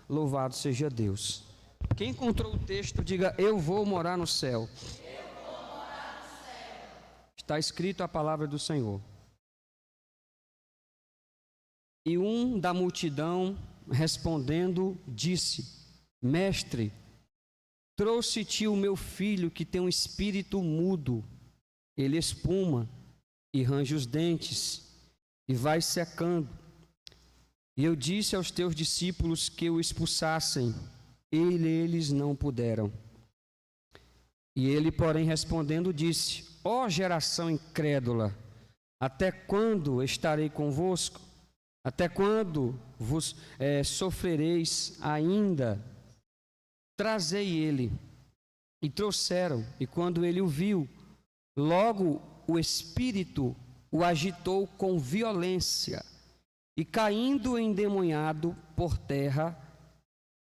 Louvado seja Deus. Quem encontrou o texto, diga: eu vou morar no céu. Está escrito a palavra do Senhor. E um da multidão, respondendo, disse: Mestre, trouxe-te o meu filho que tem um espírito mudo. Ele espuma e range os dentes e vai secando. E eu disse aos teus discípulos que o expulsassem, e eles não puderam. E ele, porém, respondendo, disse: Ó geração incrédula, até quando estarei convosco? Até quando vos sofrereis ainda? Trazei ele. E trouxeram, e quando ele o viu, logo o espírito o agitou com violência, e caindo endemoniado por terra,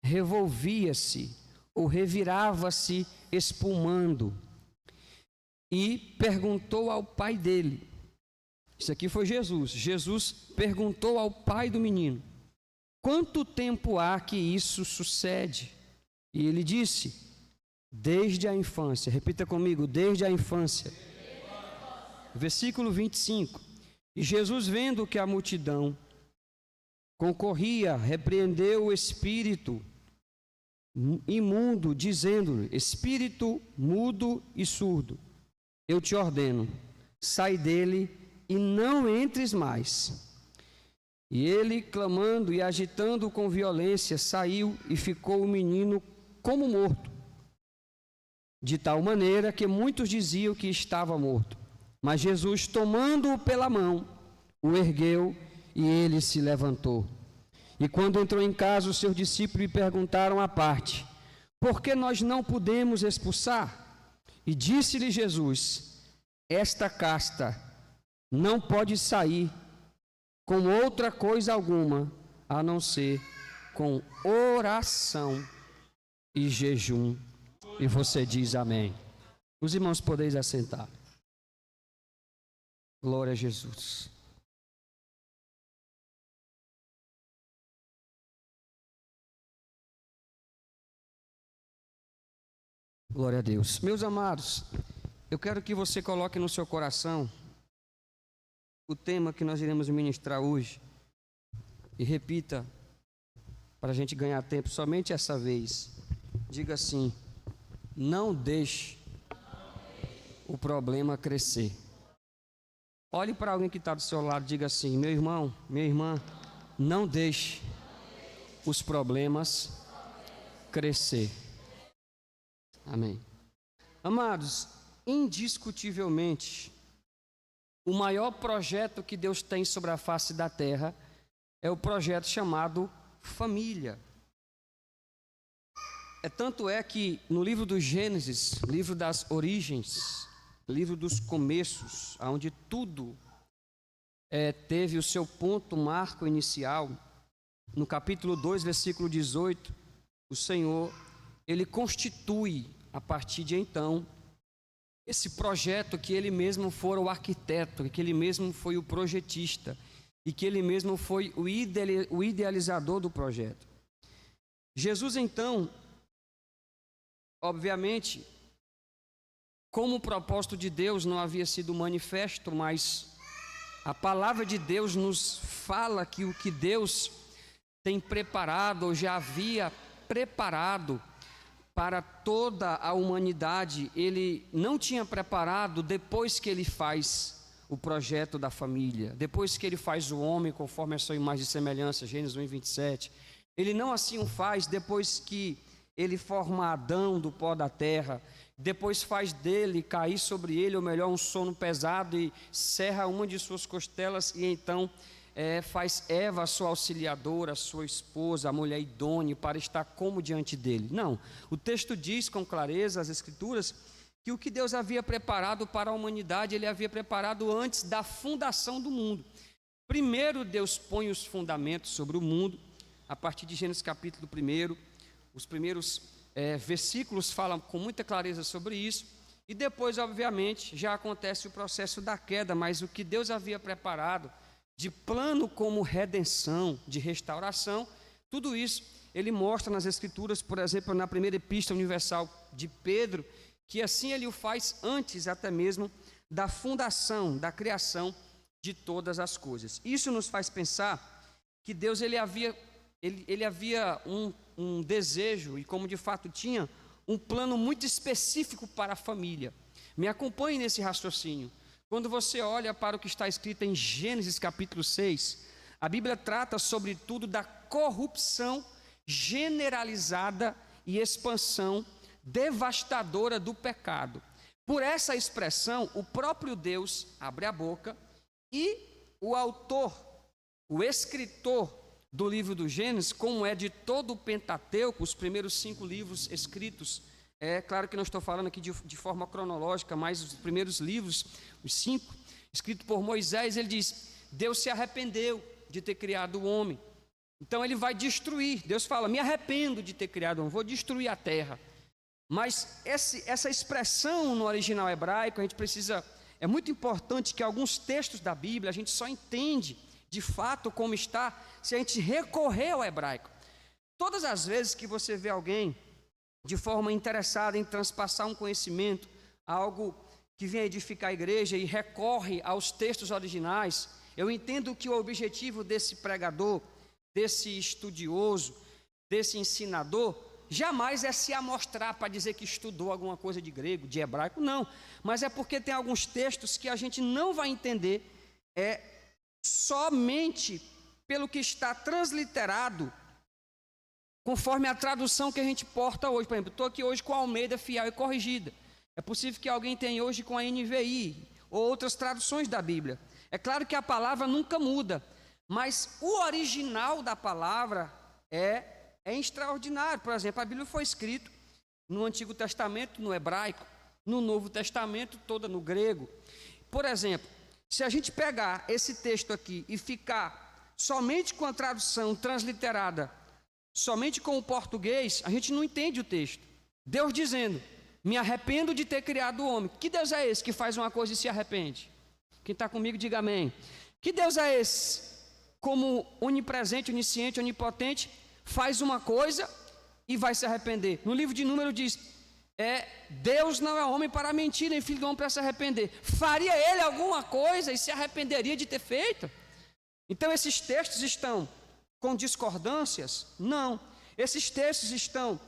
revolvia-se ou revirava-se espumando, e perguntou ao pai dele. Isso aqui foi Jesus. Jesus perguntou ao pai do menino: quanto tempo há que isso sucede? E ele disse: desde a infância. Repita comigo: desde a infância. Versículo 25. E Jesus, vendo que a multidão concorria, repreendeu o espírito imundo, dizendo-lhe: espírito mudo e surdo, eu te ordeno, sai dele e não entres mais. E ele, clamando e agitando com violência, saiu, e ficou o menino como morto, de tal maneira que muitos diziam que estava morto. Mas Jesus, tomando-o pela mão, o ergueu, e ele se levantou. E quando entrou em casa, os seus discípulos lhe perguntaram à parte: por que nós não pudemos expulsar? E disse-lhe Jesus: esta casta não pode sair com outra coisa alguma, a não ser com oração e jejum. E você diz amém. Os irmãos, podeis assentar. Glória a Jesus. Glória a Deus. Meus amados, eu quero que você coloque no seu coração o tema que nós iremos ministrar hoje, e repita, para a gente ganhar tempo, somente essa vez. Diga assim: não deixe o problema crescer. Olhe para alguém que está do seu lado, diga assim: meu irmão, minha irmã, não deixe os problemas crescer. Amém. Amados, indiscutivelmente, o maior projeto que Deus tem sobre a face da terra é o projeto chamado família. Tanto é que no livro do Gênesis, livro das origens, livro dos começos, onde tudo teve o seu ponto marco inicial, no capítulo 2, versículo 18, o Senhor, Ele constitui, a partir de então, esse projeto que Ele mesmo foi o arquiteto, que Ele mesmo foi o projetista, e que Ele mesmo foi o idealizador do projeto. Jesus, então, obviamente, como o propósito de Deus não havia sido manifesto, mas a palavra de Deus nos fala que o que Deus tem preparado, ou já havia preparado para toda a humanidade, Ele não tinha preparado depois que Ele faz o projeto da família, depois que Ele faz o homem conforme a sua imagem e semelhança, Gênesis 1:27. Ele não assim o faz depois que Ele forma Adão do pó da terra, depois faz dele cair sobre ele, ou melhor, um sono pesado, e cerra uma de suas costelas, e então faz Eva a sua auxiliadora, a sua esposa, a mulher idônea, para estar como diante dele. Não, o texto diz com clareza, as escrituras, que o que Deus havia preparado para a humanidade, Ele havia preparado antes da fundação do mundo. Primeiro Deus põe os fundamentos sobre o mundo, a partir de Gênesis capítulo 1, os primeiros versículos falam com muita clareza sobre isso, e depois, obviamente, já acontece o processo da queda, mas o que Deus havia preparado de plano como redenção, de restauração, tudo isso ele mostra nas Escrituras, por exemplo, na primeira epístola universal de Pedro, que assim ele o faz antes até mesmo da fundação, da criação de todas as coisas. Isso nos faz pensar que Deus ele havia um desejo, e como de fato tinha, um plano muito específico para a família. Me acompanhe nesse raciocínio. Quando você olha para o que está escrito em Gênesis capítulo 6, a Bíblia trata sobretudo da corrupção generalizada e expansão devastadora do pecado. Por essa expressão, o próprio Deus abre a boca e o autor, o escritor do livro do Gênesis, como é de todo o Pentateuco, os primeiros 5 livros escritos, é claro que não estou falando aqui de forma cronológica, mas os primeiros livros, os 5, escritos por Moisés, ele diz: Deus se arrependeu de ter criado o homem, então ele vai destruir. Deus fala: me arrependo de ter criado o homem, vou destruir a terra. Mas essa expressão no original hebraico, a gente precisa, é muito importante que alguns textos da Bíblia a gente só entende de fato como está se a gente recorrer ao hebraico. Todas as vezes que você vê alguém de forma interessada em transpassar um conhecimento, algo que vem edificar a igreja e recorre aos textos originais, eu entendo que o objetivo desse pregador, desse estudioso, desse ensinador, jamais é se amostrar para dizer que estudou alguma coisa de grego, de hebraico, não. Mas é porque tem alguns textos que a gente não vai entender somente pelo que está transliterado, conforme a tradução que a gente porta hoje. Por exemplo, estou aqui hoje com a Almeida Fiel e Corrigida. É possível que alguém tenha hoje com a NVI ou outras traduções da Bíblia. É claro que a palavra nunca muda, mas o original da palavra é extraordinário. Por exemplo, a Bíblia foi escrita no Antigo Testamento, no hebraico, no Novo Testamento, toda no grego. Por exemplo, se a gente pegar esse texto aqui e ficar somente com a tradução transliterada, somente com o português, a gente não entende o texto. Deus dizendo: me arrependo de ter criado o homem. Que Deus é esse que faz uma coisa e se arrepende? Quem está comigo, diga amém. Que Deus é esse, como onipresente, onisciente, onipotente, faz uma coisa e vai se arrepender? No livro de Números diz: Deus não é homem para mentir, nem filho do homem para se arrepender. Faria ele alguma coisa e se arrependeria de ter feito? Então esses textos estão com discordâncias? Não. Esses textos estão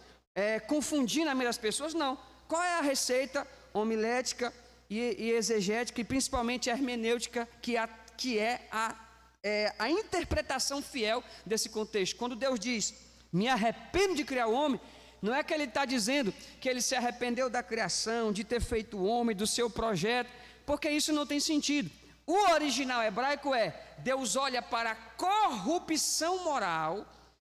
confundindo a mente das pessoas? Não. Qual é a receita homilética e exegética, e principalmente a hermenêutica, que é a interpretação fiel desse contexto? Quando Deus diz: me arrependo de criar o homem, não é que ele está dizendo que ele se arrependeu da criação, de ter feito o homem, do seu projeto, porque isso não tem sentido. O original hebraico Deus olha para a corrupção moral,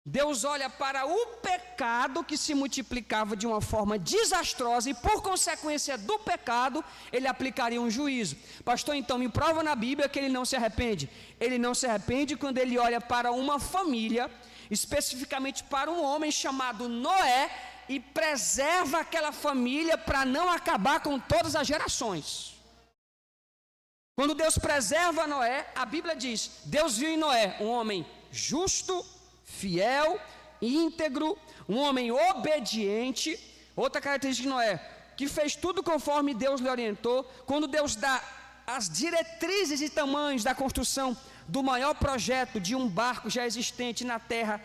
Deus olha para o pecado que se multiplicava de uma forma desastrosa, e por consequência do pecado, ele aplicaria um juízo. Pastor, então me prova na Bíblia que ele não se arrepende. Ele não se arrepende quando ele olha para uma família, especificamente para um homem chamado Noé, e preserva aquela família para não acabar com todas as gerações. Quando Deus preserva Noé, a Bíblia diz: Deus viu em Noé um homem justo, fiel, íntegro, um homem obediente. Outra característica de Noé, que fez tudo conforme Deus lhe orientou. Quando Deus dá as diretrizes e tamanhos da construção do maior projeto de um barco já existente na terra,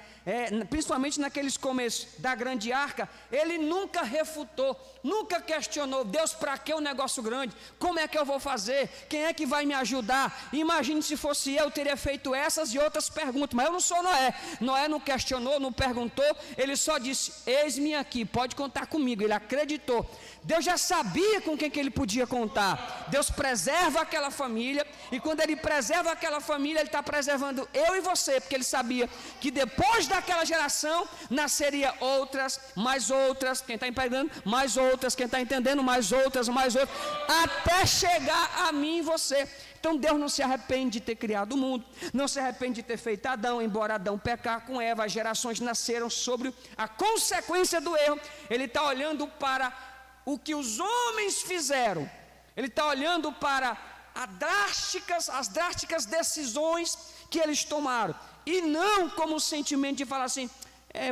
principalmente naqueles começos da grande arca, ele nunca refutou, nunca questionou: Deus, para que um negócio grande? Como é que eu vou fazer? Quem é que vai me ajudar? Imagine se fosse eu teria feito essas e outras perguntas, mas eu não sou Noé. Noé não questionou, não perguntou, ele só disse: eis-me aqui, pode contar comigo. Ele acreditou. Deus já sabia com quem que ele podia contar. Deus preserva aquela família, e quando ele preserva aquela família, ele está preservando eu e você, porque ele sabia que depois daquela geração nasceria outras, mais outras, quem está entendendo, mais outras, quem está entendendo, mais outras, até chegar a mim e você. Então Deus não se arrepende de ter criado o mundo, não se arrepende de ter feito Adão, embora Adão pecar com Eva, as gerações nasceram sobre a consequência do erro. Ele está olhando para o que os homens fizeram, ele está olhando para as drásticas decisões que eles tomaram, e não como um sentimento de falar assim: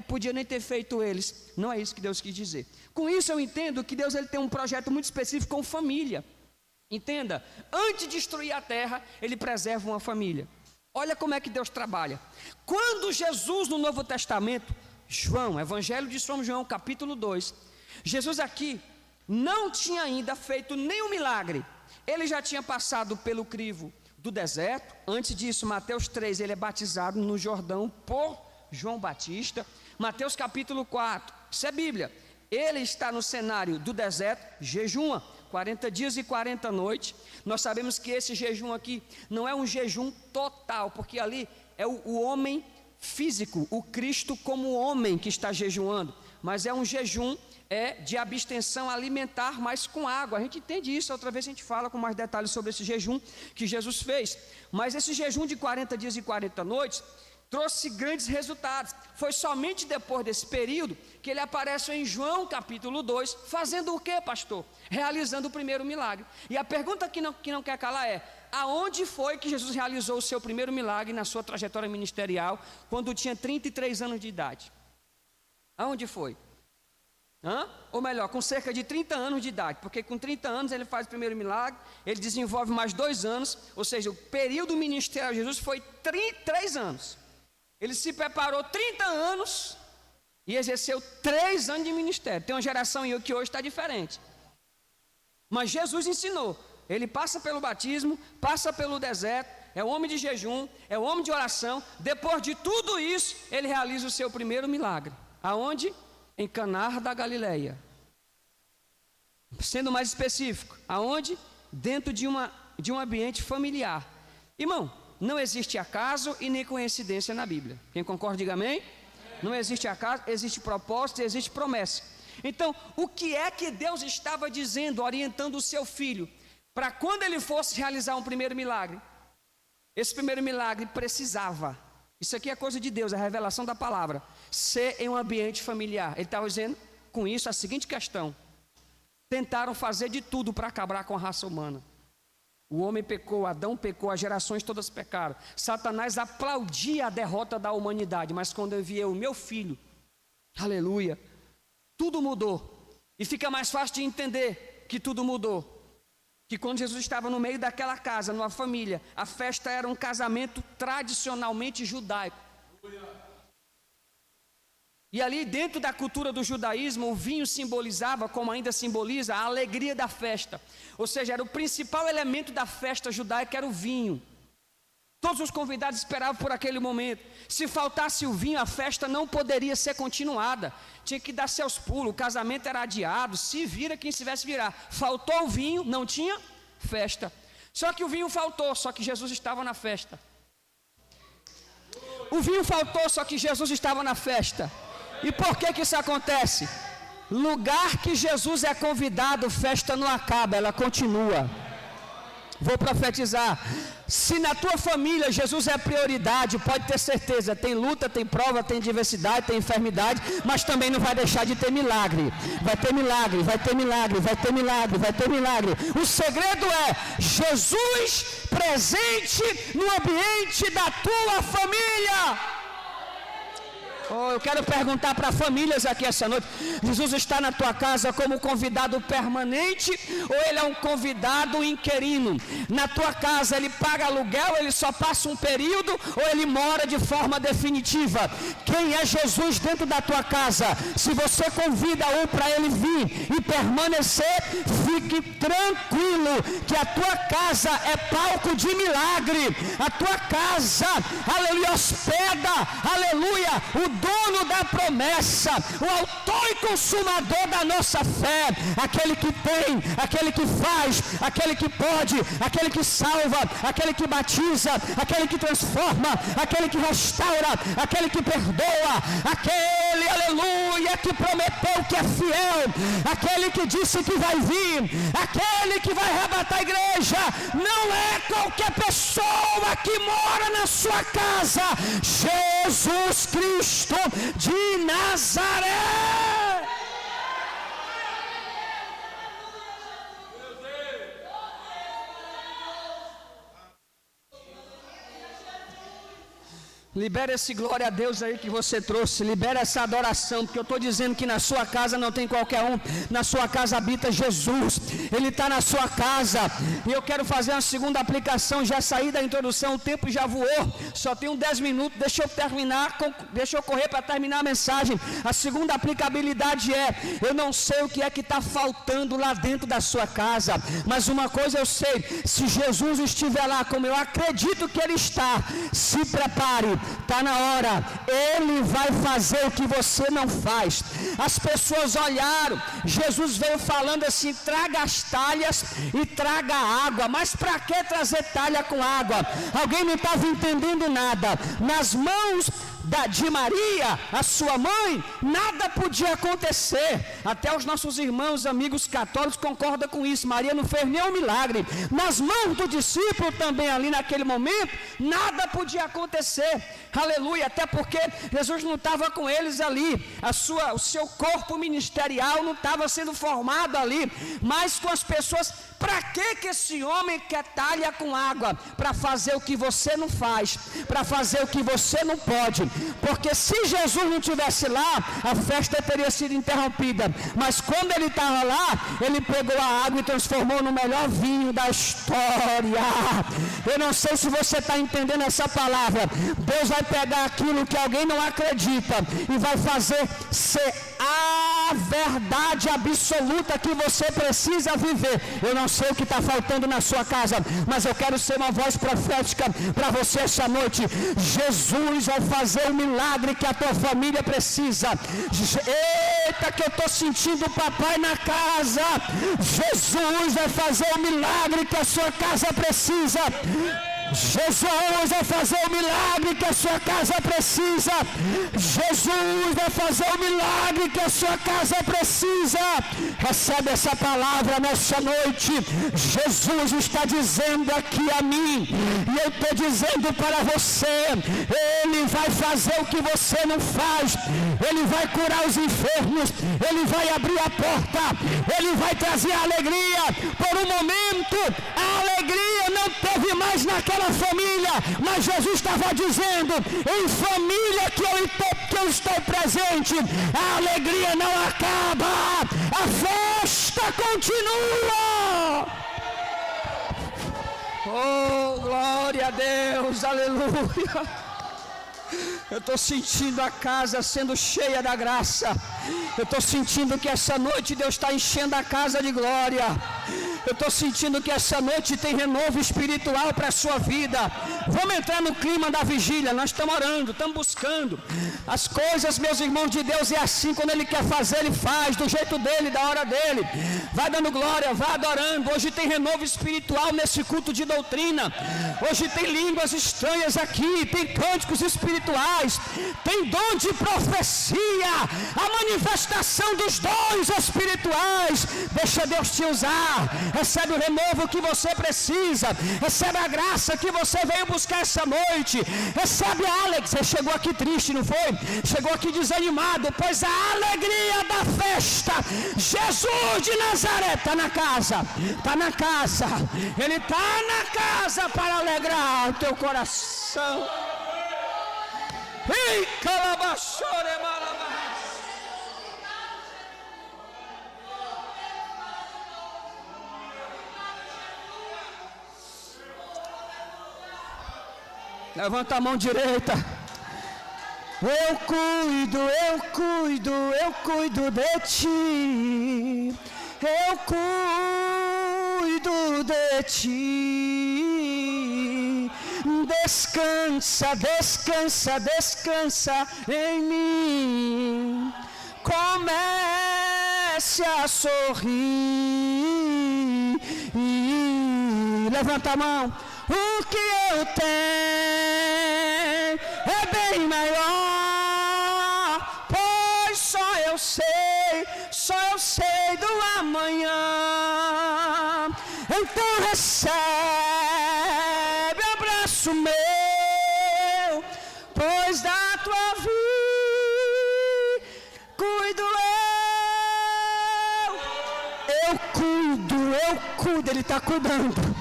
podia nem ter feito eles. Não é isso que Deus quis dizer. Com isso eu entendo que Deus ele tem um projeto muito específico com família. Entenda, antes de destruir a terra, ele preserva uma família. Olha como é que Deus trabalha. Quando Jesus no Novo Testamento, João, Evangelho de São João, capítulo 2, Jesus aqui não tinha ainda feito nenhum milagre. Ele já tinha passado pelo crivo do deserto. Antes disso, Mateus 3, ele é batizado no Jordão por João Batista. Mateus capítulo 4, isso é Bíblia. Ele está no cenário do deserto, jejuma 40 dias e 40 noites. Nós sabemos que esse jejum aqui não é um jejum total, porque ali é o homem físico, o Cristo como homem que está jejuando, mas é um jejum de abstenção alimentar, mas com água. A gente entende isso, outra vez a gente fala com mais detalhes sobre esse jejum que Jesus fez. Mas esse jejum de 40 dias e 40 noites trouxe grandes resultados. Foi somente depois desse período que ele aparece em João capítulo 2, fazendo o que, pastor? Realizando o primeiro milagre. E a pergunta que não quer calar é: aonde foi que Jesus realizou o seu primeiro milagre na sua trajetória ministerial, quando tinha 33 anos de idade? Aonde foi? Ou melhor, com cerca de 30 anos de idade, porque com 30 anos ele faz o primeiro milagre, ele desenvolve mais 2 anos, ou seja, o período ministerial de Jesus foi 3 anos. Ele se preparou 30 anos e exerceu 3 anos de ministério. Tem uma geração que hoje está diferente. Mas Jesus ensinou. Ele passa pelo batismo, passa pelo deserto, é um homem de jejum, é um homem de oração. Depois de tudo isso, ele realiza o seu primeiro milagre. Aonde? Em Caná da Galileia. Sendo mais específico, aonde? Dentro de um ambiente familiar. Irmão, não existe acaso e nem coincidência na Bíblia. Quem concorda, diga amém. Não existe acaso, existe propósito e existe promessa. Então, o que é que Deus estava dizendo, orientando o seu filho, para quando ele fosse realizar um primeiro milagre? Esse primeiro milagre precisava, isso aqui é coisa de Deus, é a revelação da palavra, ser em um ambiente familiar. Ele estava dizendo com isso a seguinte questão: tentaram fazer de tudo para acabar com a raça humana. O homem pecou, Adão pecou, as gerações todas pecaram. Satanás aplaudia a derrota da humanidade, mas quando eu enviei o meu filho, aleluia, tudo mudou. E fica mais fácil de entender que tudo mudou. Que quando Jesus estava no meio daquela casa, numa família, a festa era um casamento tradicionalmente judaico. E ali dentro da cultura do judaísmo, o vinho simbolizava, como ainda simboliza, a alegria da festa. Ou seja, era o principal elemento da festa judaica, era o vinho. Todos os convidados esperavam por aquele momento. Se faltasse o vinho, a festa não poderia ser continuada. Tinha que dar seus pulos, o casamento era adiado, se vira quem se tivesse virar. Faltou o vinho, não tinha festa. Só que o vinho faltou, só que Jesus estava na festa. O vinho faltou, só que Jesus estava na festa. E por que isso acontece? Lugar que Jesus é convidado, festa não acaba, ela continua. Vou profetizar. Se na tua família Jesus é prioridade, pode ter certeza, tem luta, tem prova, tem diversidade, tem enfermidade, mas também não vai deixar de ter milagre. Vai ter milagre, vai ter milagre, vai ter milagre, vai ter milagre. O segredo é Jesus presente no ambiente da tua família. Eu quero perguntar para famílias aqui essa noite: Jesus está na tua casa como convidado permanente ou ele é um convidado inquilino? Na tua casa ele paga aluguel, ele só passa um período ou ele mora de forma definitiva? Quem é Jesus dentro da tua casa? Se você convida um para ele vir e permanecer, fique tranquilo que a tua casa é palco de milagre. A tua casa, aleluia, hospeda, aleluia, o dono da promessa, o autor e consumador da nossa fé, aquele que tem, aquele que faz, aquele que pode, aquele que salva, aquele que batiza, aquele que transforma, aquele que restaura, aquele que perdoa, aquele, aleluia, que prometeu que é fiel, aquele que disse que vai vir, aquele que vai arrebatar a igreja. Não é qualquer pessoa que mora na sua casa, Jesus Cristo de Nazaré. Libera esse glória a Deus aí que você trouxe. Libera essa adoração, porque eu estou dizendo que na sua casa não tem qualquer um. Na sua casa habita Jesus. Ele está na sua casa. E eu quero fazer uma segunda aplicação. Já saí da introdução, o tempo já voou. Só tenho 10 minutos. Deixa eu terminar. Deixa eu correr para terminar a mensagem. A segunda aplicabilidade é: eu não sei o que é que está faltando lá dentro da sua casa, mas uma coisa eu sei: se Jesus estiver lá, como eu acredito que Ele está, se prepare. Está na hora, Ele vai fazer o que você não faz. As pessoas olharam, Jesus veio falando assim: traga as talhas e traga água. Mas para que trazer talha com água? Alguém não estava entendendo nada. Nas mãos de Maria, a sua mãe, nada podia acontecer. Até os nossos irmãos, amigos católicos concordam com isso. Maria não fez nenhum milagre. Nas mãos do discípulo também, ali naquele momento, nada podia acontecer. Aleluia, até porque Jesus não estava com eles ali. O seu corpo ministerial não estava sendo formado ali, mas com as pessoas. Para que esse homem quer talha com água? Para fazer o que você não faz, para fazer o que você não pode. Porque se Jesus não estivesse lá, a festa teria sido interrompida. Mas quando ele estava lá, ele pegou a água e transformou no melhor vinho da história. Eu não sei se você está entendendo essa palavra. Deus vai pegar aquilo que alguém não acredita e vai fazer ser a verdade absoluta que você precisa viver. Eu não sei o que está faltando na sua casa, mas eu quero ser uma voz profética para você essa noite. Jesus vai fazer o milagre que a tua família precisa. Eita, que eu estou sentindo o papai na casa. Jesus vai fazer o milagre que a sua casa precisa. Jesus vai fazer o milagre que a sua casa precisa. Jesus vai fazer o milagre que a sua casa precisa. Recebe essa palavra nessa noite. Jesus está dizendo aqui a mim, e eu estou dizendo para você: Ele vai fazer o que você não faz. Ele vai curar os enfermos. Ele vai abrir a porta. Ele vai trazer alegria. Por um momento, a alegria não teve mais naquela família, mas Jesus estava dizendo: em família que eu estou presente, a alegria não acaba, a festa continua. Oh, glória a Deus, aleluia. Eu estou sentindo a casa sendo cheia da graça. Eu estou sentindo que essa noite Deus está enchendo a casa de glória. Eu estou sentindo que essa noite tem renovo espiritual para a sua vida. Vamos entrar no clima da vigília. Nós estamos orando, estamos buscando as coisas, meus irmãos de Deus. É assim: quando Ele quer fazer, Ele faz do jeito dele, da hora dele. Vai dando glória, vai adorando. Hoje tem renovo espiritual nesse culto de doutrina. Hoje tem línguas estranhas aqui, tem cânticos espirituais, tem dom de profecia, a manifestação dos dons espirituais. Deixa Deus te usar. Recebe o renovo que você precisa. Recebe a graça que você veio buscar essa noite. Recebe a Alex. Você chegou aqui triste, não foi? Chegou aqui desanimado, pois a alegria da festa, Jesus de Nazaré está na casa. Está na casa. Ele está na casa para alegrar o teu coração. Ei, calabaçore malabá. Levanta a mão direita. Eu cuido de ti. Eu cuido de ti. Descansa, descansa, descansa em mim. Comece a sorrir. Levanta a mão. O que eu tenho é bem maior, pois só eu sei do amanhã. Então recebe abraço meu, pois da tua vida cuido eu cuido, Ele está cuidando.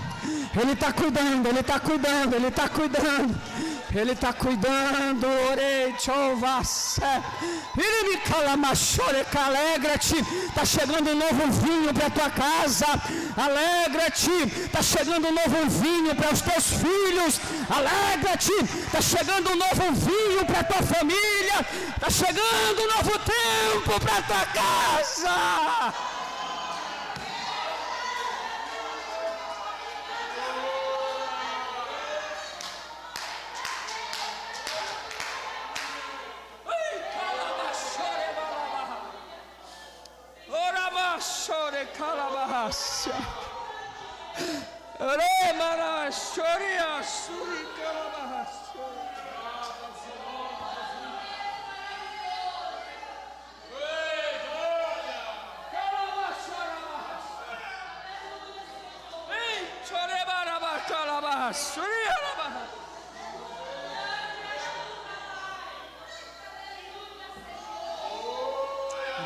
Ele está cuidando, Ele está cuidando, Ele está cuidando. Ele está cuidando. Alegra-te. Está chegando um novo vinho para a tua casa. Alegra-te. Está chegando um novo vinho para os teus filhos. Alegra-te. Está chegando um novo vinho para a tua família. Está chegando um novo tempo para a tua casa.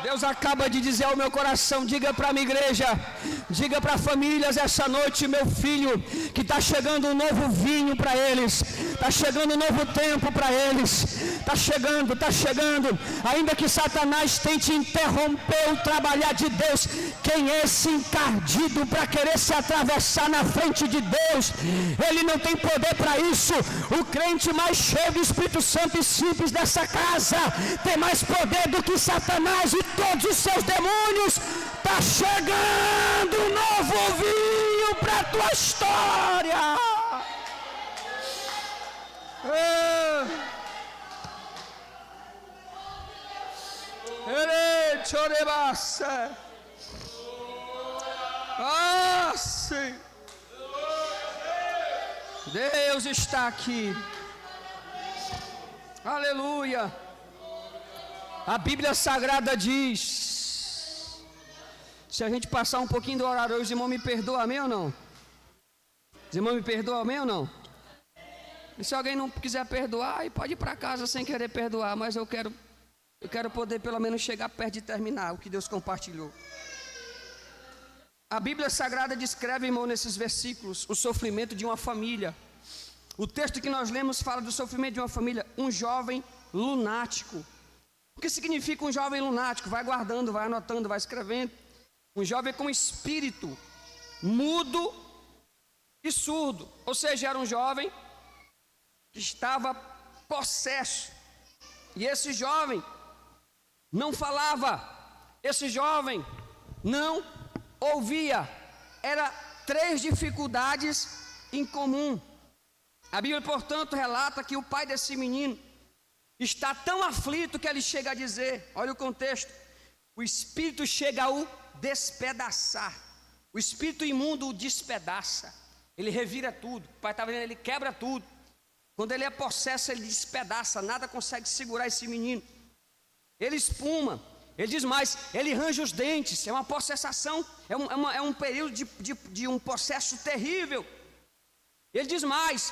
Deus acaba de dizer ao meu coração: diga para a minha igreja, diga para famílias essa noite, meu filho, que está chegando um novo vinho para eles, está chegando um novo tempo para eles, está chegando, ainda que Satanás tente interromper o trabalhar de Deus. Quem é esse encardido para querer se atravessar na frente de Deus? Ele não tem poder para isso. O crente mais cheio do Espírito Santo e simples dessa casa tem mais poder do que Satanás e todos os seus demônios. Está chegando um novo vinho para a tua história. Sim. Deus está aqui. Aleluia. A Bíblia Sagrada diz: se a gente passar um pouquinho do horário hoje, os irmãos me perdoam, amém ou não? Os irmãos me perdoam, amém ou não? E se alguém não quiser perdoar, aí pode ir para casa sem querer perdoar, mas eu quero poder pelo menos chegar perto de terminar o que Deus compartilhou. A Bíblia Sagrada descreve, irmão, nesses versículos, o sofrimento de uma família. O texto que nós lemos fala do sofrimento de uma família, um jovem lunático. O que significa um jovem lunático? Vai guardando, vai anotando, vai escrevendo. Um jovem com espírito mudo e surdo. Ou seja, era um jovem que estava possesso. E esse jovem não falava. Esse jovem não ouvia. Era 3 dificuldades em comum. A Bíblia, portanto, relata que o pai desse menino está tão aflito que ele chega a dizer, olha o contexto, o espírito chega a o despedaçar. O espírito imundo o despedaça. Ele revira tudo. O pai está vendo, ele quebra tudo. Quando ele é possesso, ele despedaça. Nada consegue segurar esse menino. Ele espuma. Ele diz mais, ele range os dentes. É uma possessação, é um período de um processo terrível. Ele diz mais,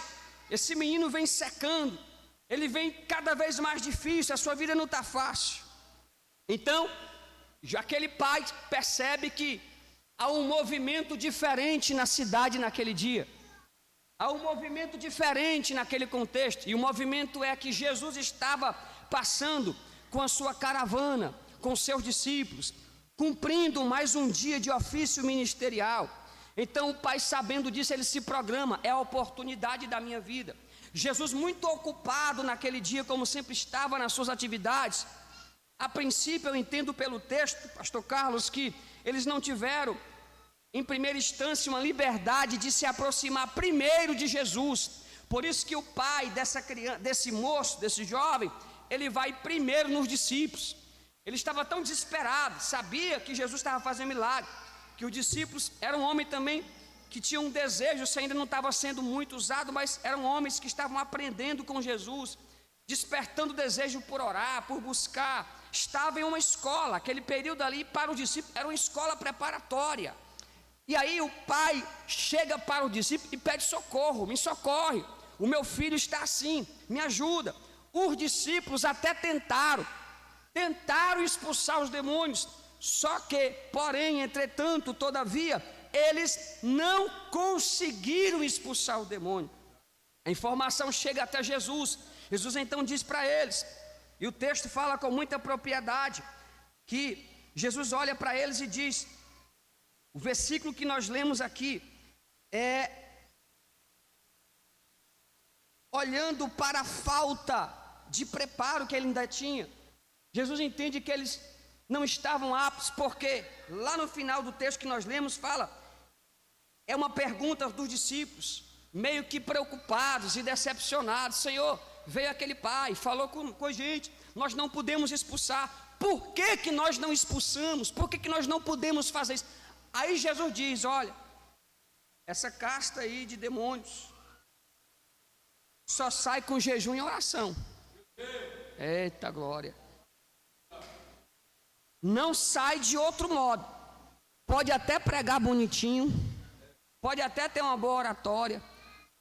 esse menino vem secando. Ele vem cada vez mais difícil, a sua vida não está fácil. Então, já aquele pai percebe que há um movimento diferente na cidade naquele dia. Há um movimento diferente naquele contexto. E o movimento é que Jesus estava passando com a sua caravana, com seus discípulos, cumprindo mais um dia de ofício ministerial. Então o pai, sabendo disso, ele se programa, é a oportunidade da minha vida. Jesus, muito ocupado naquele dia, como sempre estava nas suas atividades. A princípio eu entendo pelo texto, pastor Carlos, que eles não tiveram em primeira instância uma liberdade de se aproximar primeiro de Jesus. Por isso que o pai dessa criança, desse moço, desse jovem, ele vai primeiro nos discípulos. Ele estava tão desesperado, sabia que Jesus estava fazendo milagre, que os discípulos eram homens também que tinham um desejo, se ainda não estava sendo muito usado, mas eram homens que estavam aprendendo com Jesus, despertando desejo por orar, por buscar. Estava em uma escola, aquele período ali para os discípulos era uma escola preparatória. E aí o pai chega para o discípulo e pede socorro, me socorre, o meu filho está assim, me ajuda. Os discípulos até tentaram expulsar os demônios, só que, porém, entretanto, todavia, eles não conseguiram expulsar o demônio. A informação chega até Jesus. Jesus então diz para eles, e o texto fala com muita propriedade, que Jesus olha para eles e diz, o versículo que nós lemos aqui, olhando para a falta de preparo que ele ainda tinha. Jesus entende que eles não estavam aptos, porque lá no final do texto que nós lemos fala, é uma pergunta dos discípulos, meio que preocupados e decepcionados. Senhor, veio aquele pai, falou com a gente, nós não podemos expulsar. Por que nós não expulsamos? Por que nós não podemos fazer isso? Aí Jesus diz, olha, essa casta aí de demônios só sai com jejum e oração. Eita glória. Não sai de outro modo. Pode até pregar bonitinho, pode até ter uma boa oratória,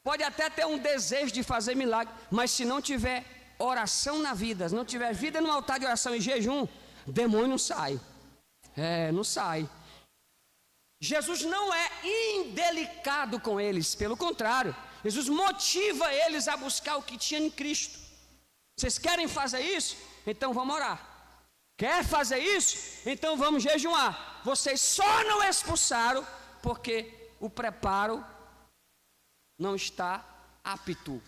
pode até ter um desejo de fazer milagre, mas se não tiver oração na vida, se não tiver vida no altar de oração e jejum, demônio não sai. Não sai. Jesus não é indelicado com eles, pelo contrário, Jesus motiva eles a buscar o que tinha em Cristo. Vocês querem fazer isso? Então vamos orar. Quer fazer isso? Então vamos jejuar. Vocês só não expulsaram porque o preparo não está apto.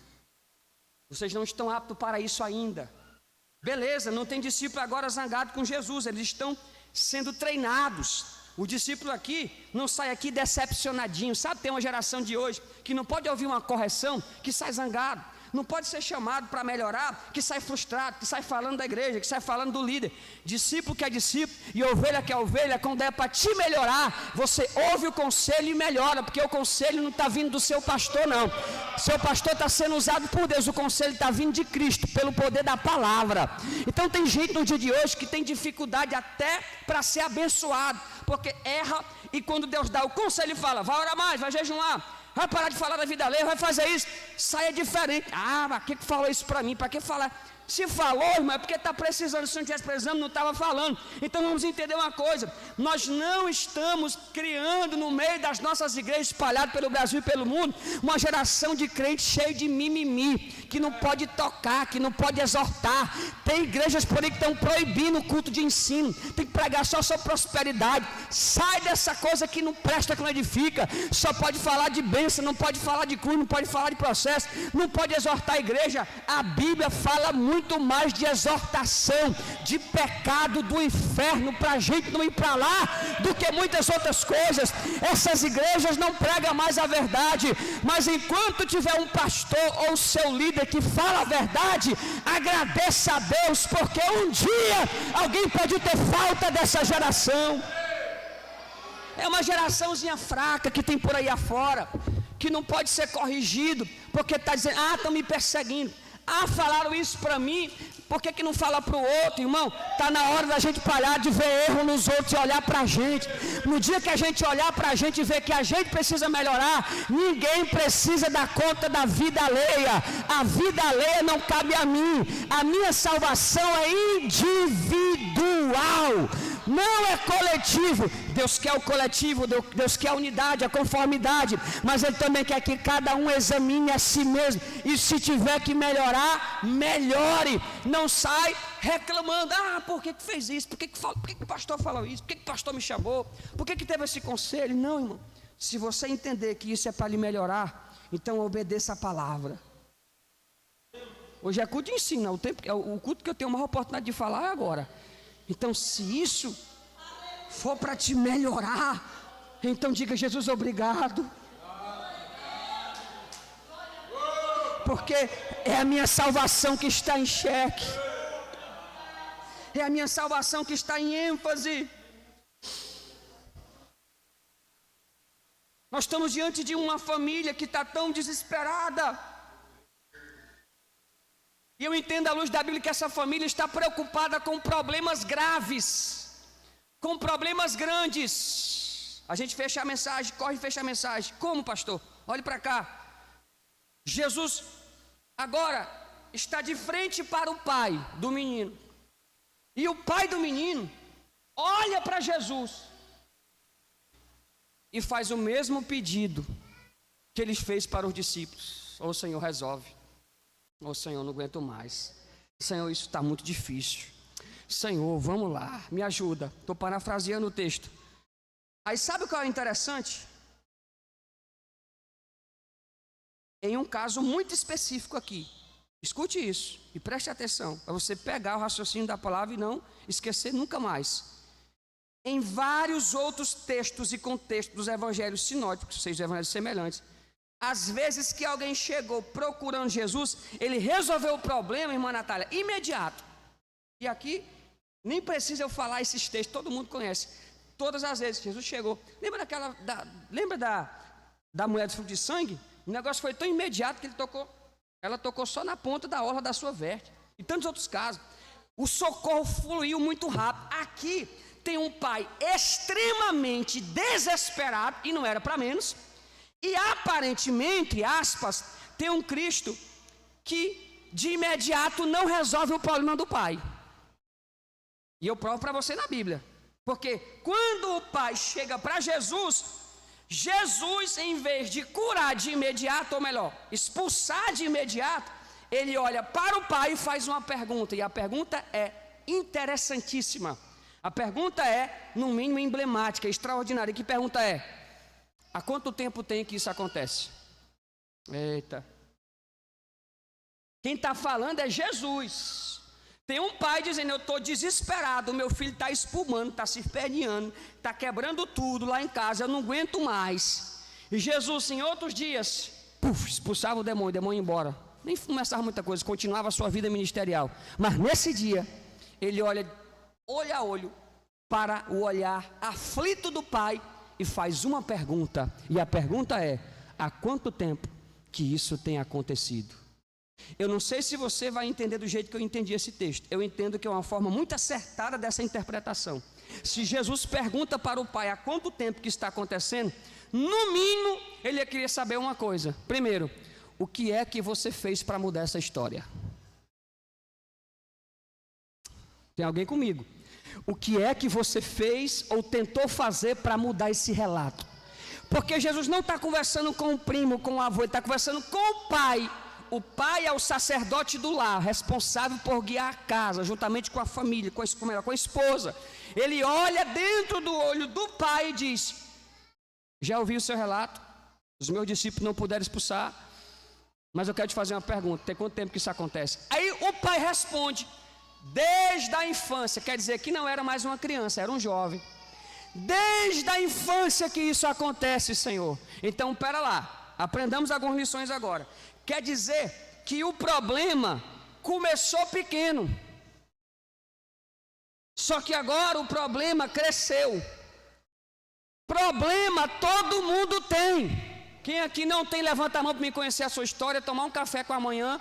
Vocês não estão aptos para isso ainda. Beleza, não tem discípulo agora zangado com Jesus, eles estão sendo treinados. O discípulo aqui não sai aqui decepcionadinho. Sabe, tem uma geração de hoje que não pode ouvir uma correção, que sai zangado. Não pode ser chamado para melhorar, que sai frustrado, que sai falando da igreja, que sai falando do líder. Discípulo que é discípulo e ovelha que é ovelha, quando é para te melhorar, você ouve o conselho e melhora, porque o conselho não está vindo do seu pastor não. Seu pastor está sendo usado por Deus, o conselho está vindo de Cristo, pelo poder da palavra. Então tem gente no dia de hoje que tem dificuldade até para ser abençoado, porque erra e quando Deus dá o conselho e fala, vai orar mais, vai jejuar, vai parar de falar da vida alheia, vai fazer isso, saia diferente. Mas que falou isso para mim? Para que falar? Se falou, irmão, é porque está precisando. Se não estivesse precisando, não estava falando. Então vamos entender uma coisa, nós não estamos criando no meio das nossas igrejas espalhadas pelo Brasil e pelo mundo, uma geração de crentes cheio de mimimi, que não pode tocar, que não pode exortar. Tem igrejas por aí que estão proibindo o culto de ensino, tem que pregar só sobre prosperidade. Sai dessa coisa que não presta, que não edifica. Só pode falar de bênção, não pode falar de cruz, não pode falar de processo, não pode exortar a igreja. A Bíblia fala muito mais de exortação, de pecado, do inferno, para a gente não ir para lá, do que muitas outras coisas. Essas igrejas não pregam mais a verdade, mas enquanto tiver um pastor ou seu líder que fala a verdade, agradeça a Deus, porque um dia alguém pode ter falta dessa geração. É uma geraçãozinha fraca que tem por aí afora, que não pode ser corrigido, porque está dizendo, estão me perseguindo. Falaram isso para mim, por que não fala para o outro, irmão? Está na hora da gente parar de ver erro nos outros e olhar para a gente. No dia que a gente olhar para a gente e ver que a gente precisa melhorar, ninguém precisa dar conta da vida alheia. A vida alheia não cabe a mim. A minha salvação é individual, não é coletivo. Deus quer o coletivo, Deus quer a unidade, a conformidade, mas Ele também quer que cada um examine a si mesmo, e se tiver que melhorar, melhore. Não sai reclamando, por que fez isso, por que o pastor falou isso, por que o pastor me chamou, por que teve esse conselho. Não, irmão, se você entender que isso é para lhe melhorar, então obedeça a palavra. Hoje é culto de ensino, o culto que eu tenho maior oportunidade de falar é agora. Então, se isso for para te melhorar, então diga, Jesus, obrigado, porque é a minha salvação que está em xeque, é a minha salvação que está em ênfase. Nós estamos diante de uma família que está tão desesperada, e eu entendo à luz da Bíblia que essa família está preocupada com problemas graves, com problemas grandes. A gente fecha a mensagem, corre e fecha a mensagem. Como, pastor? Olhe para cá. Jesus agora está de frente para o pai do menino, e o pai do menino olha para Jesus e faz o mesmo pedido que ele fez para os discípulos. Ô Senhor, resolve. Ô Senhor, não aguento mais. Senhor, isso está muito difícil. Senhor, vamos lá, me ajuda. Estou parafraseando o texto. Aí sabe o que é interessante? Em um caso muito específico aqui. Escute isso e preste atenção, para você pegar o raciocínio da palavra e não esquecer nunca mais. Em vários outros textos e contextos dos evangelhos sinóticos, ou seja, evangelhos semelhantes, às vezes que alguém chegou procurando Jesus, ele resolveu o problema, irmã Natália, imediato. E aqui, nem precisa eu falar esses textos, todo mundo conhece. Todas as vezes Jesus chegou. Lembra da mulher do fruto de sangue? O negócio foi tão imediato que ela tocou só na ponta da orla da sua veste. E tantos outros casos. O socorro fluiu muito rápido. Aqui tem um pai extremamente desesperado, e não era para menos, e aparentemente, entre aspas, tem um Cristo que de imediato não resolve o problema do pai. E eu provo para você na Bíblia. Porque quando o pai chega para Jesus, em vez de curar de imediato, ou melhor, expulsar de imediato, ele olha para o pai e faz uma pergunta. E a pergunta é interessantíssima. A pergunta é, no mínimo, emblemática, extraordinária. Que pergunta é? Há quanto tempo tem que isso acontece? Eita. Quem está falando é Jesus. Tem um pai dizendo, eu estou desesperado, meu filho está espumando, está se esperneando, está quebrando tudo lá em casa, eu não aguento mais. E Jesus, em outros dias, expulsava o demônio ia embora. Nem começava muita coisa, continuava a sua vida ministerial. Mas nesse dia, ele olha olho a olho para o olhar aflito do pai e faz uma pergunta. E a pergunta é, há quanto tempo que isso tem acontecido? Eu não sei se você vai entender do jeito que eu entendi esse texto. Eu entendo que é uma forma muito acertada dessa interpretação. Se Jesus pergunta para o pai há quanto tempo que está acontecendo, no mínimo ele queria saber uma coisa. Primeiro, o que é que você fez para mudar essa história? Tem alguém comigo? O que é que você fez ou tentou fazer para mudar esse relato? Porque Jesus não está conversando com o primo, com o avô, ele está conversando com o pai. O pai é o sacerdote do lar, responsável por guiar a casa, juntamente com a família, com a esposa. Ele olha dentro do olho do pai e diz, já ouvi o seu relato, os meus discípulos não puderam expulsar, mas eu quero te fazer uma pergunta, tem quanto tempo que isso acontece? Aí o pai responde, desde a infância, quer dizer que não era mais uma criança, era um jovem. Desde a infância que isso acontece, Senhor. Então, pera lá, aprendamos algumas lições agora. Quer dizer que o problema começou pequeno, só que agora o problema cresceu. Problema todo mundo tem. Quem aqui não tem, levanta a mão para me conhecer a sua história, tomar um café com amanhã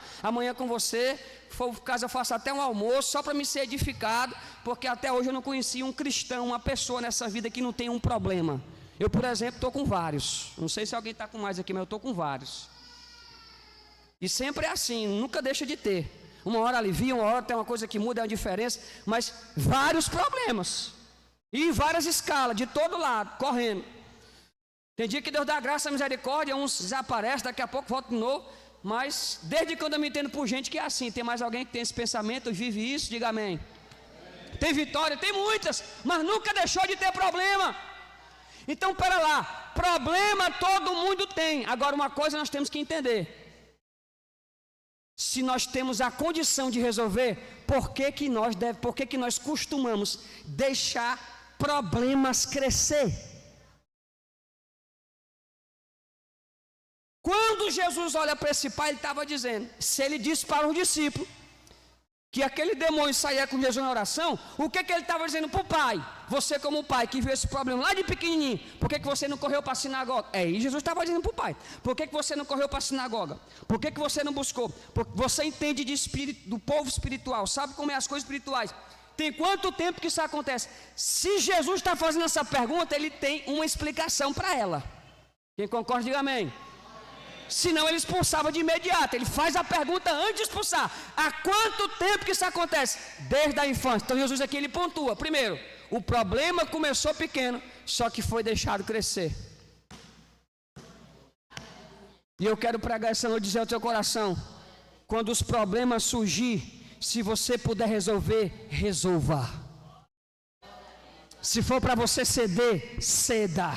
com você. Se for o caso, eu faço até um almoço, só para me ser edificado, porque até hoje eu não conheci um cristão, uma pessoa nessa vida que não tem um problema. Eu, por exemplo, estou com vários. Não sei se alguém está com mais aqui, mas eu estou com vários. E sempre é assim, nunca deixa de ter. Uma hora alivia, uma hora tem uma coisa que muda, é uma diferença, mas vários problemas. E em várias escalas, de todo lado, correndo. Tem dia que Deus dá graça, misericórdia, uns desaparecem, daqui a pouco volta de novo. Mas desde quando eu me entendo por gente que é assim, tem mais alguém que tem esse pensamento, vive isso, diga amém. Tem vitória, tem muitas, mas nunca deixou de ter problema. Então, pera lá, problema todo mundo tem. Agora, uma coisa nós temos que entender. Se nós temos a condição de resolver, por que nós costumamos deixar problemas crescer? Quando Jesus olha para esse pai, ele estava dizendo, se ele disse para os discípulos que aquele demônio saía com Jesus na oração, o que ele estava dizendo para o pai? Você como pai que viu esse problema lá de pequenininho, por que você não correu para a sinagoga? É isso Jesus estava dizendo para o pai. Por que você não correu para a sinagoga? Por que você não buscou? Porque você entende de espírito, do povo espiritual, sabe como é as coisas espirituais. Tem quanto tempo que isso acontece? Se Jesus está fazendo essa pergunta, ele tem uma explicação para ela. Quem concorda, diga amém. Senão ele expulsava de imediato. Ele faz a pergunta antes de expulsar. Há quanto tempo que isso acontece? Desde a infância. Então Jesus aqui ele pontua. Primeiro, o problema começou pequeno, só que foi deixado crescer. E eu quero pregar essa noite, dizer ao teu coração: quando os problemas surgir, se você puder resolver, resolva. Se for para você ceder, ceda.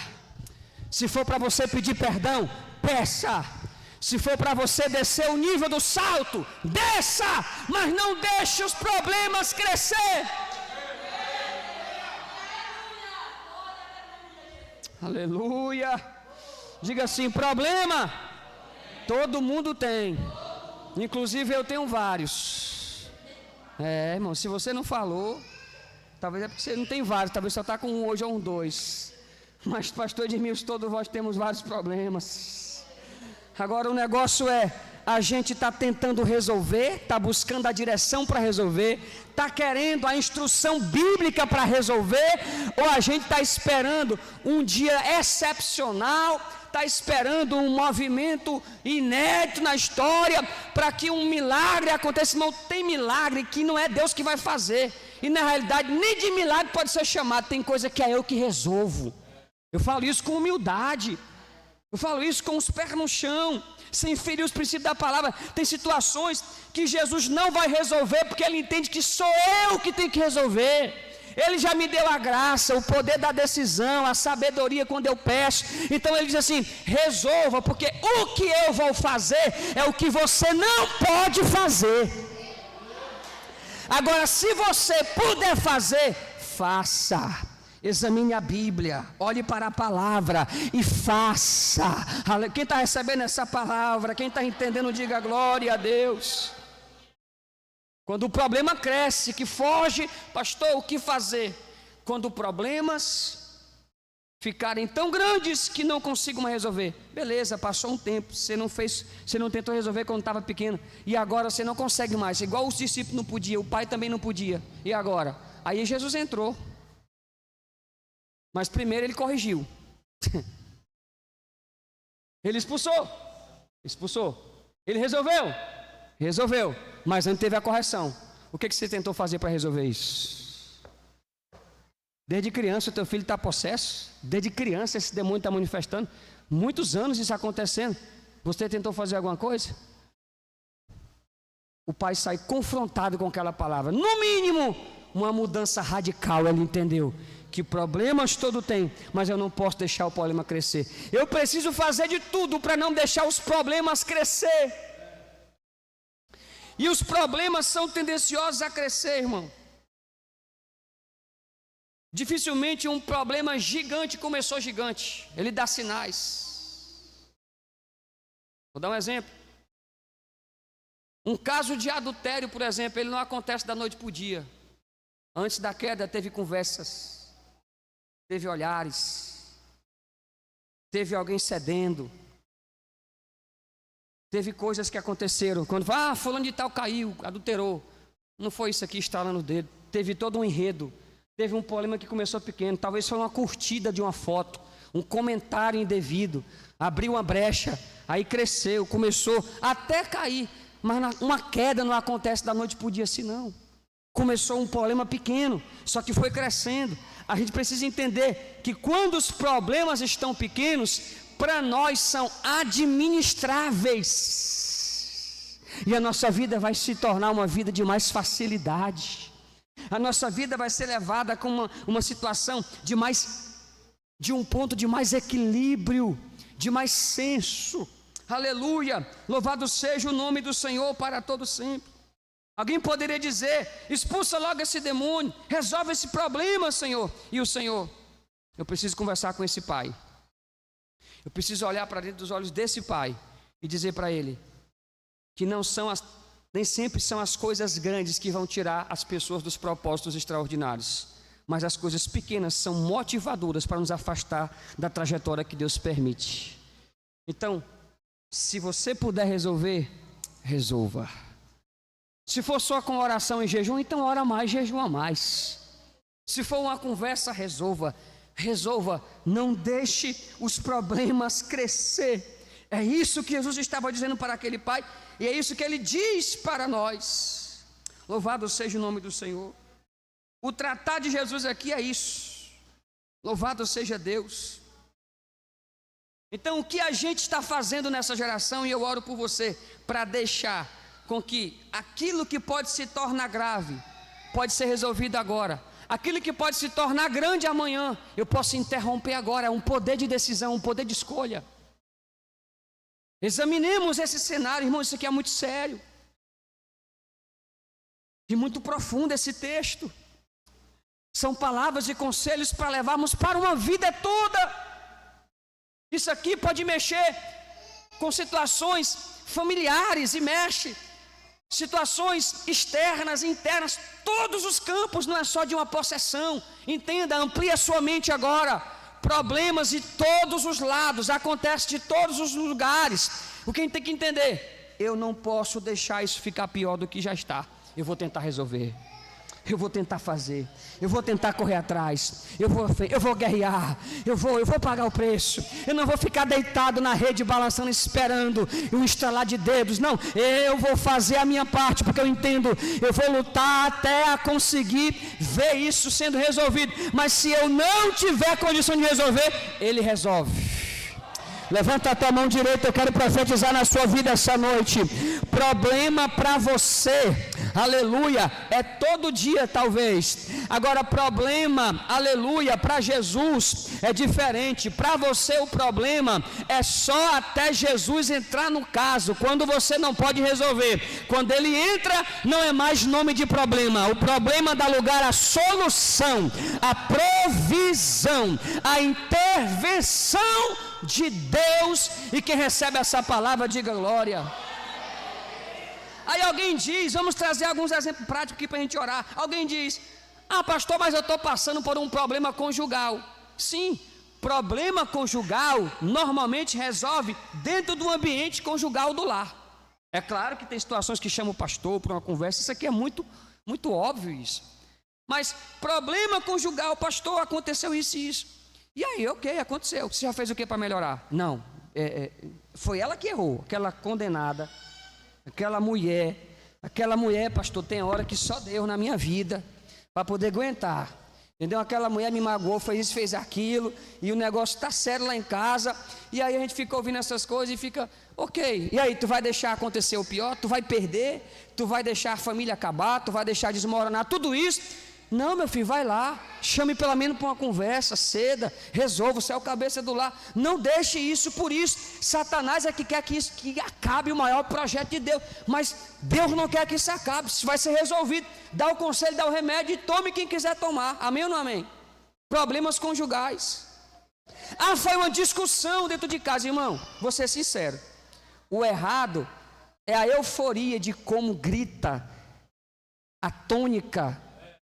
Se for para você pedir perdão, peça. Se for para você descer o nível do salto, desça, mas não deixe os problemas crescer. Aleluia. Diga assim: problema todo mundo tem, inclusive eu tenho vários. Irmão, se você não falou, talvez é porque você não tem vários, talvez só está com um hoje ou um dois. Mas pastor Edmilson, todos nós temos vários problemas. Agora o negócio é, a gente está tentando resolver, está buscando a direção para resolver, está querendo a instrução bíblica para resolver, ou a gente está esperando um dia excepcional, está esperando um movimento inédito na história para que um milagre aconteça. Não tem milagre que não é Deus que vai fazer, e na realidade nem de milagre pode ser chamado. Tem coisa que é eu que resolvo. Eu falo isso com humildade, eu falo isso com os pés no chão, sem ferir os princípios da palavra. Tem situações que Jesus não vai resolver, porque Ele entende que sou eu que tenho que resolver. Ele já me deu a graça, o poder da decisão, a sabedoria quando eu peço. Então Ele diz assim: resolva, porque o que eu vou fazer é o que você não pode fazer. Agora, se você puder fazer, faça. Examine a Bíblia, olhe para a palavra e faça. Quem está recebendo essa palavra, quem está entendendo, diga glória a Deus. Quando o problema cresce, que foge, pastor, o que fazer? Quando problemas ficarem tão grandes que não consigo mais resolver. Beleza, passou um tempo, você não tentou resolver quando estava pequeno, e agora você não consegue mais. Igual os discípulos não podiam, o pai também não podia. E agora? Aí Jesus entrou. Mas primeiro Ele corrigiu. Ele expulsou. Ele resolveu, mas antes teve a correção. O que você tentou fazer para resolver isso? Desde criança o teu filho está possesso. Desde criança esse demônio está manifestando. Muitos anos isso acontecendo. Você tentou fazer alguma coisa? O pai sai confrontado com aquela palavra. No mínimo, uma mudança radical. Ele entendeu que problemas todo tem, mas eu não posso deixar o problema crescer. Eu preciso fazer de tudo para não deixar os problemas crescer. E os problemas são tendenciosos a crescer, irmão. Dificilmente um problema gigante começou gigante. Ele dá sinais. Vou dar um exemplo. Um caso de adultério, por exemplo, ele não acontece da noite para o dia. Antes da queda teve conversas, teve olhares, teve alguém cedendo, teve coisas que aconteceram. Quando fulano de tal caiu, adulterou, não foi isso aqui estalando o dedo. Teve todo um enredo, teve um problema que começou pequeno, talvez foi uma curtida de uma foto, um comentário indevido, abriu uma brecha, aí cresceu, começou até cair. Mas uma queda não acontece da noite para o dia assim, não. Começou um problema pequeno, só que foi crescendo. A gente precisa entender que quando os problemas estão pequenos, para nós são administráveis. E a nossa vida vai se tornar uma vida de mais facilidade. A nossa vida vai ser levada com uma situação de um ponto de mais equilíbrio, de mais senso. Aleluia! Louvado seja o nome do Senhor para todo sempre. Alguém poderia dizer: expulsa logo esse demônio, resolve esse problema, Senhor. E o Senhor: eu preciso conversar com esse pai. Eu preciso olhar para dentro dos olhos desse pai e dizer para ele que nem sempre são as coisas grandes que vão tirar as pessoas dos propósitos extraordinários, mas as coisas pequenas são motivadoras para nos afastar da trajetória que Deus permite. Então, se você puder resolver, resolva. Se for só com oração e jejum, então ora mais, jejuma mais. Se for uma conversa, resolva. Não deixe os problemas crescer. É isso que Jesus estava dizendo para aquele pai, e é isso que Ele diz para nós. Louvado seja o nome do Senhor. O tratar de Jesus aqui é isso. Louvado seja Deus. Então, o que a gente está fazendo nessa geração, e eu oro por você, para deixar com que aquilo que pode se tornar grave, pode ser resolvido agora, aquilo que pode se tornar grande amanhã, eu posso interromper agora. É um poder de decisão, um poder de escolha. Examinemos esse cenário, irmão, isso aqui é muito sério e muito profundo esse texto. São palavras e conselhos para levarmos para uma vida toda. Isso aqui pode mexer com situações familiares e mexe, situações externas, internas, todos os campos, não é só de uma possessão. Entenda, amplia sua mente agora. Problemas de todos os lados, acontece de todos os lugares. O que a gente tem que entender? Eu não posso deixar isso ficar pior do que já está. Eu vou tentar resolver. Eu vou tentar fazer, eu vou tentar correr atrás, eu vou guerrear, eu vou pagar o preço. Eu não vou ficar deitado na rede balançando, esperando um estalar de dedos. Não, eu vou fazer a minha parte, porque eu entendo, eu vou lutar até a conseguir ver isso sendo resolvido. Mas se eu não tiver condição de resolver, Ele resolve. Levanta a tua mão direita, eu quero profetizar na sua vida essa noite. Problema para você, aleluia, é todo dia talvez. Agora problema, aleluia, para Jesus é diferente. Para você o problema é só até Jesus entrar no caso, quando você não pode resolver. Quando Ele entra, não é mais nome de problema. O problema dá lugar à solução, à provisão, à intervenção de Deus. E quem recebe essa palavra, diga glória. Aí alguém diz, vamos trazer alguns exemplos práticos aqui para a gente orar. Alguém diz, pastor, mas eu estou passando por um problema conjugal. Sim, problema conjugal normalmente resolve dentro do ambiente conjugal do lar. É claro que tem situações que chamam o pastor para uma conversa, isso aqui é muito óbvio isso. Mas problema conjugal, pastor, aconteceu isso e isso. E aí, ok, aconteceu. Você já fez o que para melhorar? Não, foi ela que errou, aquela condenada, aquela mulher, pastor, tem hora que só Deus na minha vida para poder aguentar, entendeu? Aquela mulher me magoou, fez isso, fez aquilo, e o negócio está sério lá em casa, e aí a gente fica ouvindo essas coisas e fica, ok, e aí tu vai deixar acontecer o pior? Tu vai perder? Tu vai deixar a família acabar? Tu vai deixar desmoronar tudo isso? Não, meu filho, vai lá, chame pelo menos para uma conversa, ceda, resolva, você é o cabeça do lar. Não deixe isso por isso. Satanás é que quer que acabe o maior projeto de Deus, mas Deus não quer que isso acabe, isso vai ser resolvido. Dá o conselho, dá o remédio e tome quem quiser tomar, amém ou não amém? Problemas conjugais. Foi uma discussão dentro de casa, irmão, vou ser sincero, o errado é a euforia de como grita, a tônica.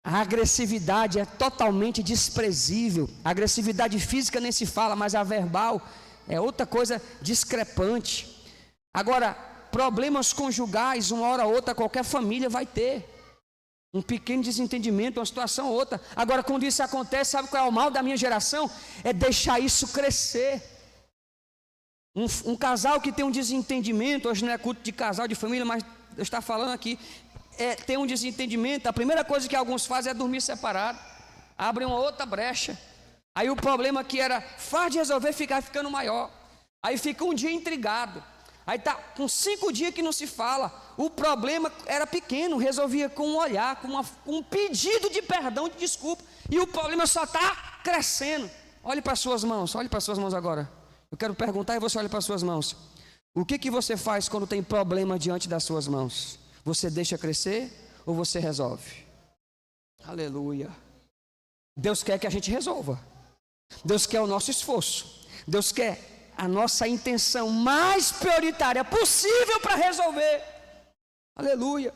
A agressividade é totalmente desprezível. A agressividade física nem se fala, mas a verbal é outra coisa discrepante. Agora, problemas conjugais, uma hora ou outra, qualquer família vai ter um pequeno desentendimento, uma situação ou outra. Agora, quando isso acontece, sabe qual é o mal da minha geração? É deixar isso crescer. Um casal que tem um desentendimento, hoje não é culto de casal, de família, mas eu estou falando aqui, tem um desentendimento, a primeira coisa que alguns fazem é dormir separado, abrem uma outra brecha. Aí o problema que era fácil de resolver fica ficando maior. Aí fica um dia intrigado. Aí está com 5 dias que não se fala. O problema era pequeno, resolvia com um olhar, com um pedido de perdão, de desculpa. E o problema só está crescendo. Olhe para as suas mãos, olhe para as suas mãos agora. Eu quero perguntar e você olha para as suas mãos. O que você faz quando tem problema diante das suas mãos? Você deixa crescer ou você resolve? Aleluia. Deus quer que a gente resolva. Deus quer o nosso esforço. Deus quer a nossa intenção mais prioritária possível para resolver. Aleluia.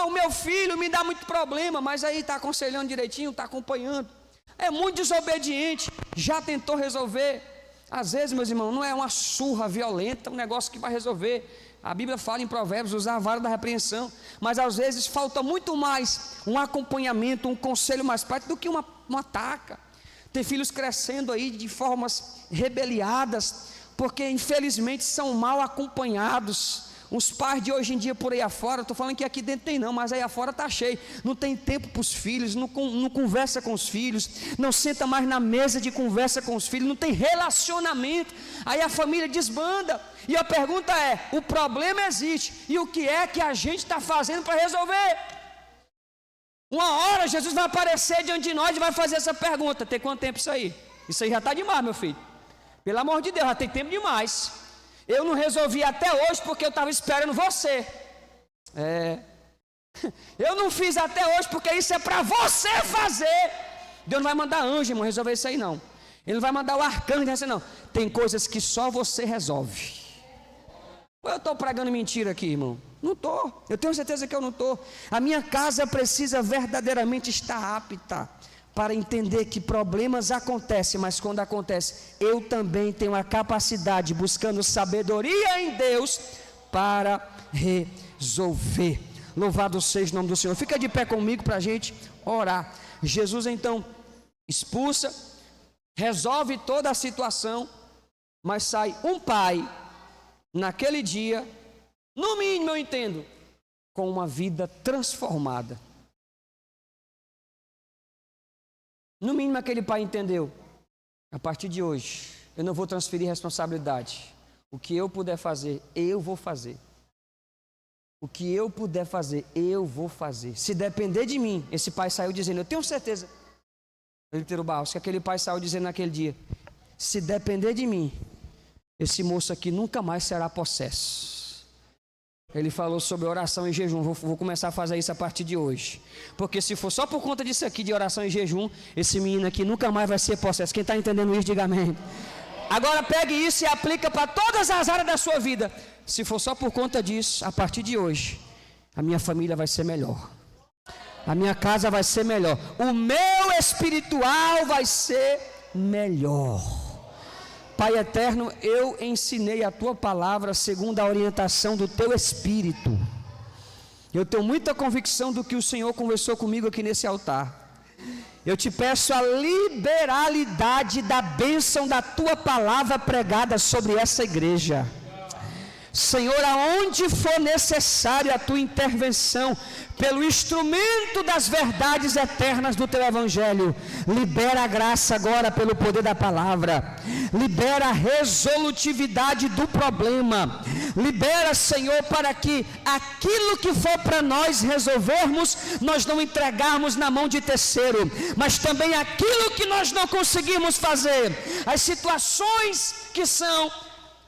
O meu filho me dá muito problema, mas aí está aconselhando direitinho, está acompanhando. É muito desobediente, já tentou resolver. Às vezes, meus irmãos, não é uma surra violenta, um negócio que vai resolver. A Bíblia fala em Provérbios, usar a vara da repreensão, mas às vezes falta muito mais um acompanhamento, um conselho mais prático do que uma taca. Tem filhos crescendo aí de formas rebeliadas, porque infelizmente são mal acompanhados, Os pais de hoje em dia por aí afora, estou falando que aqui dentro tem não, mas aí afora está cheio, não tem tempo para os filhos, não conversa com os filhos, não senta mais na mesa de conversa com os filhos, não tem relacionamento, aí a família desbanda. E a pergunta é, o problema existe, e o que é que a gente está fazendo para resolver? Uma hora Jesus vai aparecer diante de nós e vai fazer essa pergunta, tem quanto tempo isso aí? Isso aí já está demais, meu filho, pelo amor de Deus, já tem tempo demais. Eu não resolvi até hoje porque eu estava esperando você. Eu não fiz até hoje porque isso é para você fazer. Deus não vai mandar anjo, irmão, resolver isso aí não. Ele não vai mandar o arcanjo nessa não. Tem coisas que só você resolve. Eu estou pregando mentira aqui, irmão? Não estou. Eu tenho certeza que eu não estou. A minha casa precisa verdadeiramente estar apta para entender que problemas acontecem, mas quando acontece, eu também tenho a capacidade, buscando sabedoria em Deus, para resolver. Louvado seja o nome do Senhor. Fica de pé comigo para a gente orar. Jesus então expulsa, resolve toda a situação, mas sai um pai, naquele dia, no mínimo eu entendo, com uma vida transformada. No mínimo aquele pai entendeu, a partir de hoje, eu não vou transferir responsabilidade. O que eu puder fazer, eu vou fazer. O que eu puder fazer, eu vou fazer. Se depender de mim, esse pai saiu dizendo, eu tenho certeza, que aquele pai saiu dizendo naquele dia, se depender de mim, esse moço aqui nunca mais será possesso. Ele falou sobre oração e jejum. Vou começar a fazer isso a partir de hoje. Porque se for só por conta disso aqui, de oração e jejum, esse menino aqui nunca mais vai ser possesso. Quem está entendendo isso, diga amém. Agora pegue isso e aplica para todas as áreas da sua vida. Se for só por conta disso, a partir de hoje, a minha família vai ser melhor. A minha casa vai ser melhor. O meu espiritual vai ser melhor. Pai eterno, eu ensinei a tua palavra segundo a orientação do teu Espírito. Eu tenho muita convicção do que o Senhor conversou comigo aqui nesse altar. Eu te peço a liberalidade da bênção da tua palavra pregada sobre essa igreja. Senhor, aonde for necessária a tua intervenção, pelo instrumento das verdades eternas do teu evangelho, libera a graça agora pelo poder da palavra, libera a resolutividade do problema, libera, Senhor, para que aquilo que for para nós resolvermos, nós não entregarmos na mão de terceiro, mas também aquilo que nós não conseguimos fazer, as situações que são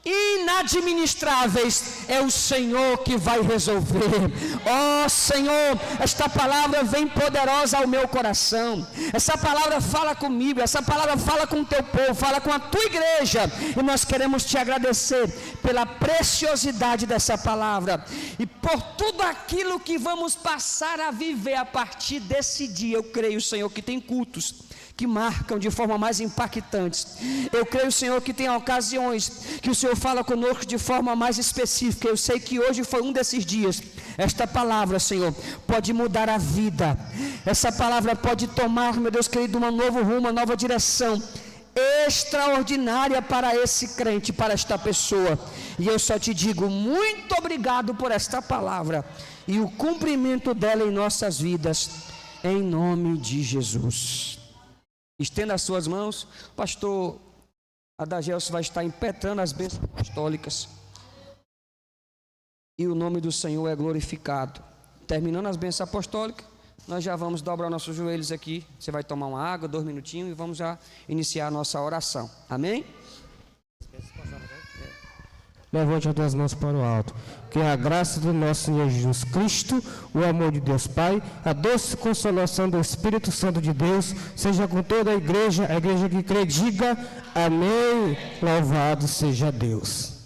inadministráveis, é o Senhor que vai resolver. Ó Senhor, esta palavra vem poderosa ao meu coração, essa palavra fala comigo, essa palavra fala com o teu povo, fala com a tua igreja, e nós queremos te agradecer pela preciosidade dessa palavra, e por tudo aquilo que vamos passar a viver a partir desse dia. Eu creio, Senhor, que tem cultos que marcam de forma mais impactante. Eu creio, Senhor, que tem ocasiões que o Senhor fala conosco de forma mais específica. Eu sei que hoje foi um desses dias. Esta palavra, Senhor, pode mudar a vida. Essa palavra pode tomar, meu Deus querido, um novo rumo, uma nova direção extraordinária para esse crente, para esta pessoa. E eu só te digo muito obrigado por esta palavra e o cumprimento dela em nossas vidas, em nome de Jesus. Estenda as suas mãos. O pastor Adagelson vai estar impetrando as bênçãos apostólicas, e o nome do Senhor é glorificado. Terminando as bênçãos apostólicas, nós já vamos dobrar nossos joelhos aqui. Você vai tomar uma água, 2 minutinhos, e vamos já iniciar a nossa oração. Amém? Levante as duas mãos para o alto. Que a graça do nosso Senhor Jesus Cristo, o amor de Deus Pai, a doce consolação do Espírito Santo de Deus, seja com toda a igreja que crê, diga amém. Louvado seja Deus.